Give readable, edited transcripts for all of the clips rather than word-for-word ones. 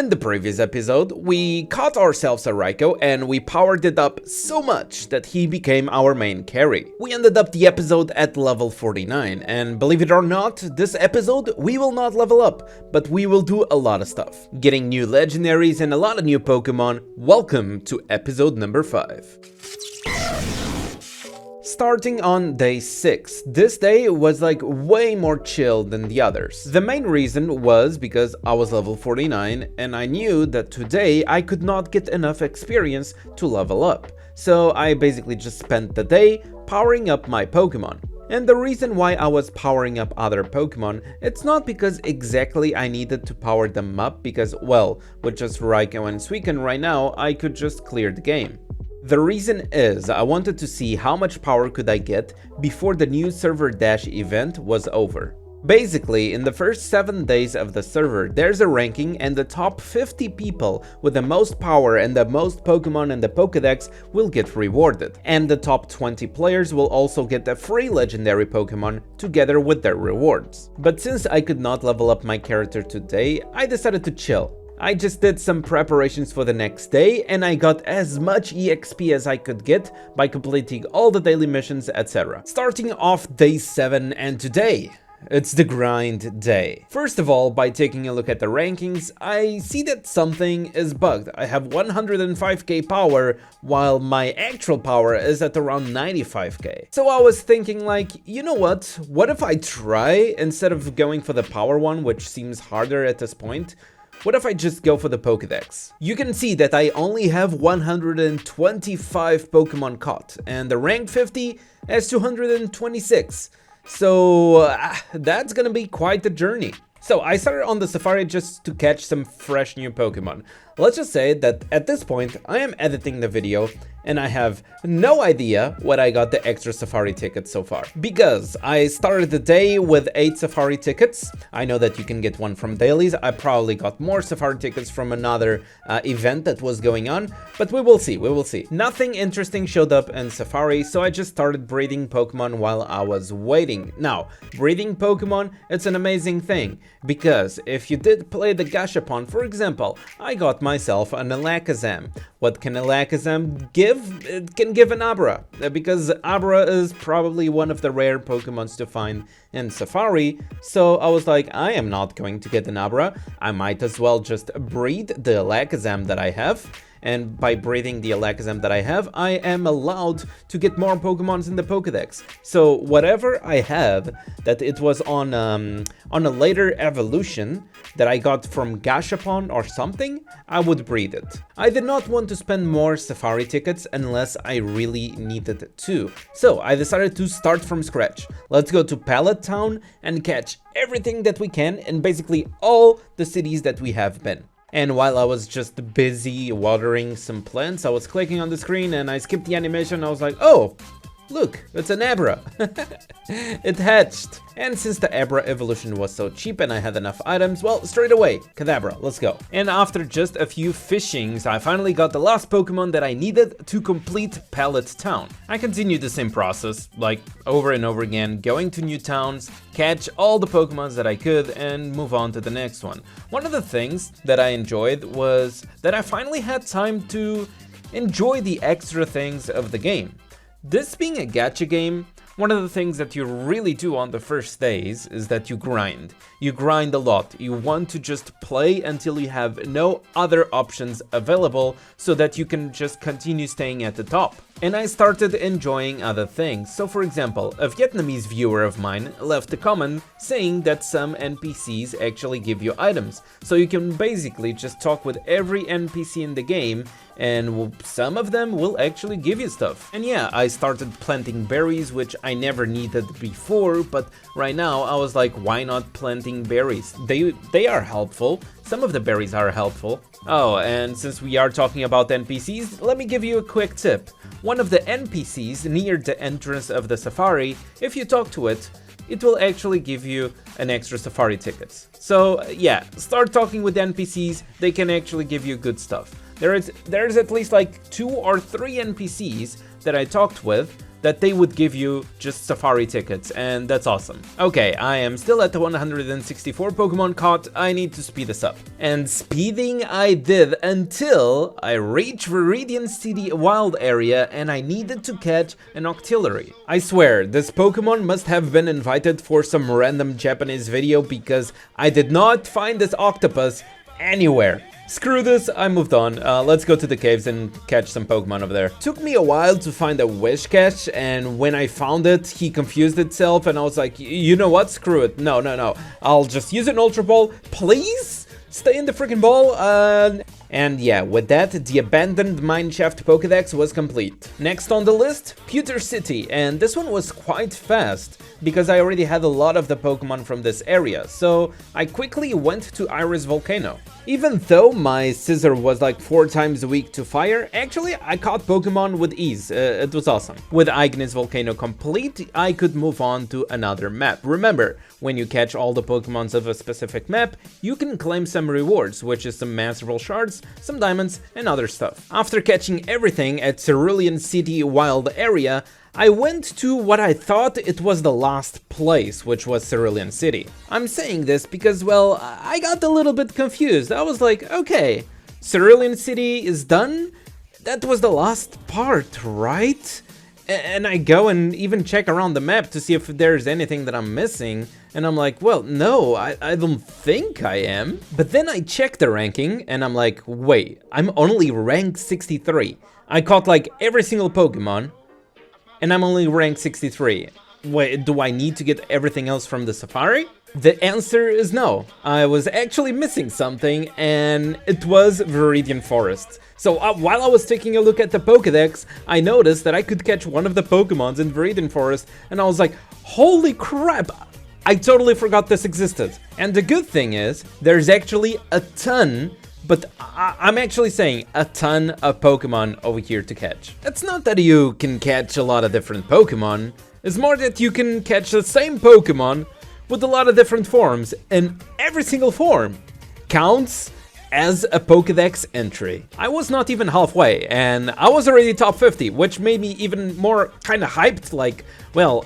In the previous episode, we caught ourselves a Raikou and we powered it up so much that he became our main carry. We ended up the episode at level 49, and believe it or not, this episode we will not level up, but we will do a lot of stuff. Getting new legendaries and a lot of new Pokemon. Welcome to episode number 5. Starting on day 6, this day was like way more chill than the others. The main reason was because I was level 49 and I knew that today I could not get enough experience to level up. So I basically just spent the day powering up my Pokemon. And the reason why I was powering up other Pokemon, it's not because exactly I needed to power them up because, well, with just Raikou and Suicune right now, I could just clear the game. The reason is I wanted to see how much power could I get before the new server dash event was over. Basically, in the first 7 days of the server, there's a ranking and the top 50 people with the most power and the most Pokemon in the Pokedex will get rewarded. And the top 20 players will also get a free legendary Pokemon together with their rewards. But since I could not level up my character today, I decided to chill. I just did some preparations for the next day and I got as much EXP as I could get by completing all the daily missions, etc. Starting off day 7, and today, it's the grind day. First of all, by taking a look at the rankings, I see that something is bugged. I have 105k power while my actual power is at around 95k. So I was thinking like, you know what if I try, instead of going for the power one, which seems harder at this point, what if I just go for the Pokedex? You can see that I only have 125 Pokemon caught, and the rank 50 has 226. So that's gonna be quite the journey. So I started on the safari just to catch some fresh new Pokemon. Let's just say that at this point I am editing the video and I have no idea what I got the extra safari tickets so far. Because I started the day with 8 safari tickets. I know that you can get one from dailies. I probably got more safari tickets from another event that was going on, but we will see. Nothing interesting showed up in safari, so I just started breeding Pokemon while I was waiting. Now, breeding Pokemon, it's an amazing thing, because if you did play the Gashapon, for example, I got myself an Alakazam. What can Alakazam give? It can give an Abra, because Abra is probably one of the rare Pokemons to find in Safari, so I was like, I am not going to get an Abra, I might as well just breed the Alakazam that I have. And by breeding the Alakazam that I have, I am allowed to get more Pokemons in the Pokedex. So whatever I have that it was on a later evolution that I got from Gashapon or something, I would breed it. I did not want to spend more safari tickets unless I really needed to. So I decided to start from scratch. Let's go to Pallet Town and catch everything that we can in basically all the cities that we have been. And while I was just busy watering some plants, I was clicking on the screen and I skipped the animation. I was like, oh, look, it's an Abra. It hatched. And since the Abra evolution was so cheap and I had enough items, well, straight away, Kadabra, let's go. And after just a few fishings, I finally got the last Pokemon that I needed to complete Pallet Town. I continued the same process, like over and over again, going to new towns, catch all the Pokemons that I could, and move on to the next one. One of the things that I enjoyed was that I finally had time to enjoy the extra things of the game. This being a gacha game, one of the things that you really do on the first days is that you grind. You grind a lot. You want to just play until you have no other options available so that you can just continue staying at the top. And I started enjoying other things. So for example, a Vietnamese viewer of mine left a comment saying that some NPCs actually give you items. So you can basically just talk with every NPC in the game and some of them will actually give you stuff. And yeah, I started planting berries, which I never needed before, but right now I was like, why not planting berries? They are helpful. Some of the berries are helpful. Oh, and since we are talking about NPCs, let me give you a quick tip. One of the NPCs near the entrance of the safari, if you talk to it, it will actually give you an extra safari tickets. So yeah, start talking with NPCs, they can actually give you good stuff. There's at least like 2 or 3 NPCs that I talked with that they would give you just safari tickets, and that's awesome. Okay, I am still at the 164 Pokemon caught. I need to speed this up. And speeding I did until I reached Viridian City Wild Area and I needed to catch an Octillery. I swear, this Pokemon must have been invited for some random Japanese video because I did not find this octopus anywhere. Screw this, I moved on. Let's go to the caves and catch some Pokemon over there. Took me a while to find a Wishcash, and when I found it, he confused itself, and I was like, you know what? Screw it. No. I'll just use an Ultra Ball. Please? Stay in the freaking ball. And yeah, with that, the abandoned mineshaft Pokedex was complete. Next on the list, Pewter City, and this one was quite fast because I already had a lot of the Pokemon from this area, so I quickly went to Iris Volcano. Even though my Scissor was like 4 times weak to fire, actually I caught Pokemon with ease. It was awesome. With Ignis Volcano complete, I could move on to another map. Remember, when you catch all the Pokemons of a specific map, you can claim some rewards, which is some Master Ball shards, some diamonds, and other stuff. After catching everything at Cerulean City Wild Area, I went to what I thought it was the last place, which was Cerulean City. I'm saying this because, well, I got a little bit confused. I was like, okay, Cerulean City is done? That was the last part, right? And I go and even check around the map to see if there's anything that I'm missing. And I'm like, well, no, I don't think I am. But then I check the ranking and I'm like, wait, I'm only ranked 63. I caught like every single Pokemon. And I'm only ranked 63. Wait, do I need to get everything else from the safari? The answer is no. I was actually missing something, and it was Viridian Forest. So while I was taking a look at the Pokedex, I noticed that I could catch one of the Pokemons in Viridian Forest, and I was like, holy crap! I totally forgot this existed. And the good thing is, there's actually a ton, but I'm actually saying a ton of Pokemon over here to catch. It's not that you can catch a lot of different Pokemon, it's more that you can catch the same Pokemon with a lot of different forms, and every single form counts as a Pokedex entry. I was not even halfway, and I was already top 50, which made me even more kind of hyped, like, well,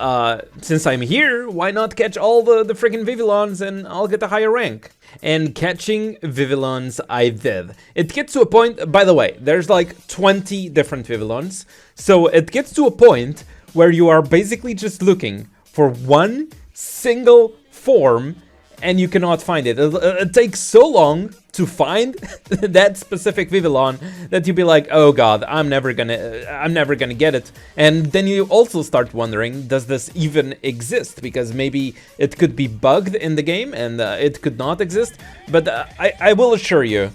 since I'm here, why not catch all the freaking Vivillons and I'll get a higher rank? And catching Vivillons I did. It gets to a point, by the way, there's like 20 different Vivillons, so it gets to a point where you are basically just looking for one single form and you cannot find it. It takes so long to find that specific Vivillon that you'll be like, oh god, I'm never gonna get it. And then you also start wondering, does this even exist? Because maybe it could be bugged in the game and it could not exist. But I will assure you,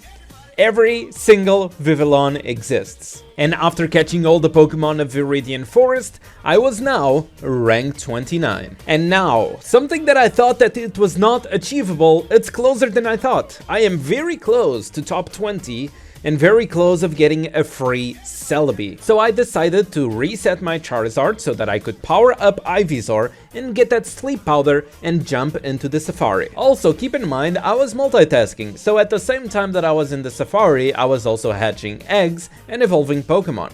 every single Vivillon exists. And after catching all the Pokemon of Viridian Forest, I was now ranked 29. And now, something that I thought that it was not achievable, it's closer than I thought. I am very close to top 20 and very close of getting a free Celebi. So I decided to reset my Charizard so that I could power up Ivysaur and get that sleep powder and jump into the safari. Also keep in mind I was multitasking, so at the same time that I was in the safari, I was also hatching eggs and evolving Pokemon.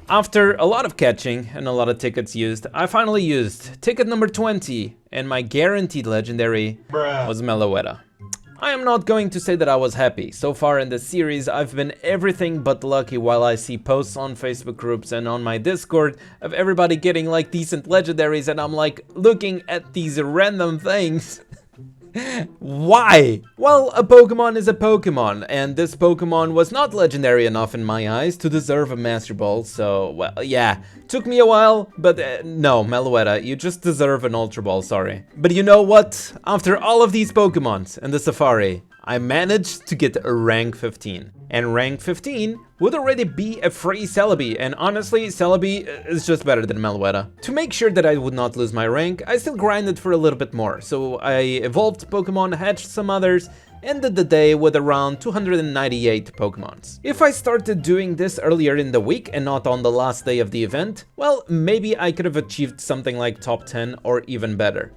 After a lot of catching and a lot of tickets used, I finally used ticket number 20 and my guaranteed legendary was Meloetta. I am not going to say that I was happy. So far in this series, I've been everything but lucky while I see posts on Facebook groups and on my Discord of everybody getting like decent legendaries and I'm like looking at these random things. Why? Well, a Pokemon is a Pokemon, and this Pokemon was not legendary enough in my eyes to deserve a Master Ball, so, well, yeah, took me a while, but no, Meloetta, you just deserve an Ultra Ball, sorry. But you know what? After all of these Pokemons in the Safari, I managed to get a rank 15. And rank 15 would already be a free Celebi, and honestly, Celebi is just better than Meloetta. To make sure that I would not lose my rank, I still grinded for a little bit more, so I evolved Pokemon, hatched some others, ended the day with around 298 Pokemons. If I started doing this earlier in the week and not on the last day of the event, well, maybe I could have achieved something like top 10 or even better.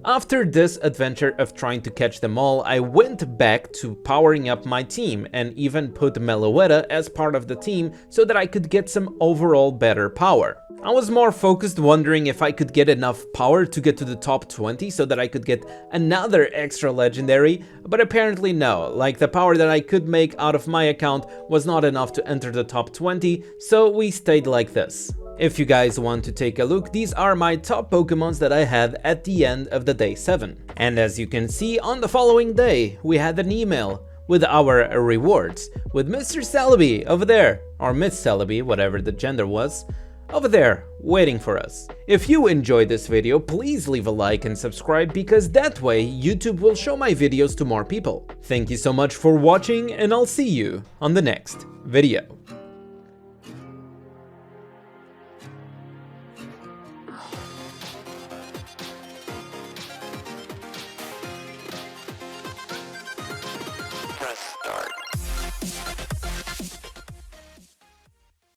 After this adventure of trying to catch them all, I went back to powering up my team and even put Meloetta as part of the team so that I could get some overall better power. I was more focused wondering if I could get enough power to get to the top 20 so that I could get another extra legendary, but apparently no, like the power that I could make out of my account was not enough to enter the top 20, so we stayed like this. If you guys want to take a look, these are my top Pokemons that I had at the end of the day 7. And as you can see, on the following day, we had an email with our rewards, with Mr. Celebi over there, or Miss Celebi, whatever the gender was, over there, waiting for us. If you enjoyed this video, please leave a like and subscribe, because that way YouTube will show my videos to more people. Thank you so much for watching, and I'll see you on the next video.